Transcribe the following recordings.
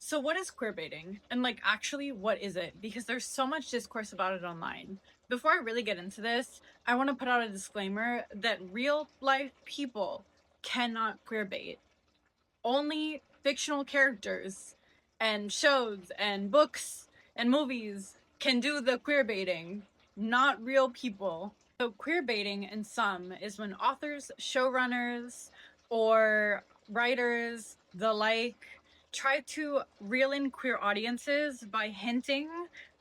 So what is queerbaiting? And like actually what is it? Because there's so much discourse about it online. Before I really get into this, I want to put out a disclaimer that real life people cannot queerbait. Only fictional characters and shows and books and movies can do the queerbaiting, not real people. So queerbaiting in some is when authors, showrunners, or writers, the like, try to reel in queer audiences by hinting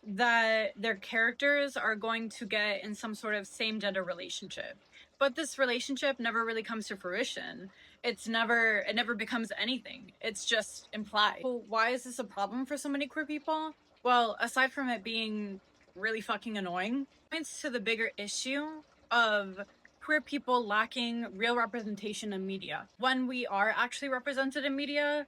that their characters are going to get in some sort of same gender relationship. But this relationship never really comes to fruition. It never becomes anything. It's just implied. Well, why is this a problem for so many queer people? Well, aside from it being really fucking annoying, it points to the bigger issue of queer people lacking real representation in media. When we are actually represented in media,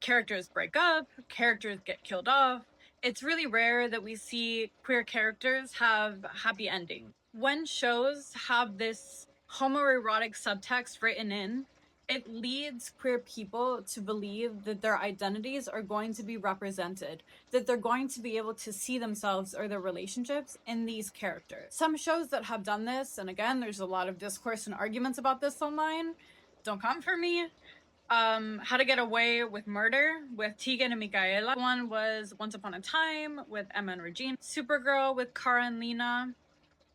characters break up, characters get killed off. It's really rare that we see queer characters have happy endings. When shows have this homoerotic subtext written in, it leads queer people to believe that their identities are going to be represented, that they're going to be able to see themselves or their relationships in these characters. Some shows that have done this, and again, there's a lot of discourse and arguments about this online, don't come for me. How to Get Away with Murder with Tegan and Michaela. One was Once Upon a Time with Emma and Regina. Supergirl with Cara and Lena.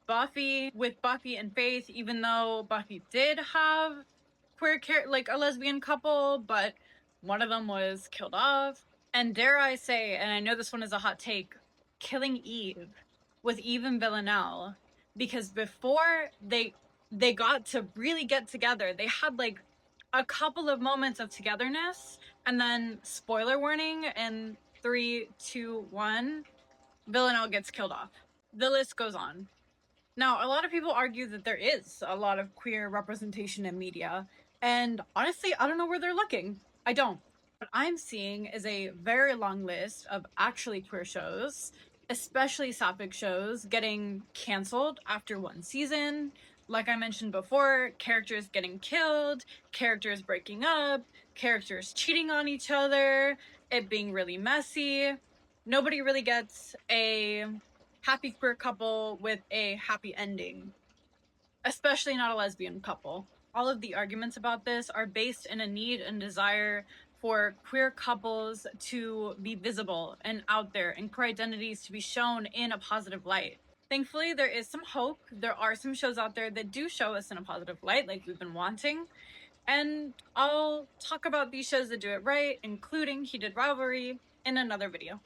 Buffy with Buffy and Faith, even though Buffy did have like a lesbian couple, but one of them was killed off. And dare I say, and I know this one is a hot take, Killing Eve with Eve and Villanelle, because before they got to really get together, they had like a couple of moments of togetherness, and then spoiler warning in 3, 2, 1, Villanelle gets killed off. The list goes on. Now, a lot of people argue that there is a lot of queer representation in media, and honestly, I don't know where they're looking. I don't. What I'm seeing is a very long list of actually queer shows, especially sapphic shows, getting canceled after one season. Like I mentioned before, characters getting killed, characters breaking up, characters cheating on each other, it being really messy. Nobody really gets a happy queer couple with a happy ending, especially not a lesbian couple. All of the arguments about this are based in a need and desire for queer couples to be visible and out there, and queer identities to be shown in a positive light. Thankfully, there is some hope. There are some shows out there that do show us in a positive light, like we've been wanting. And I'll talk about these shows that do it right, including Heated Rivalry, in another video.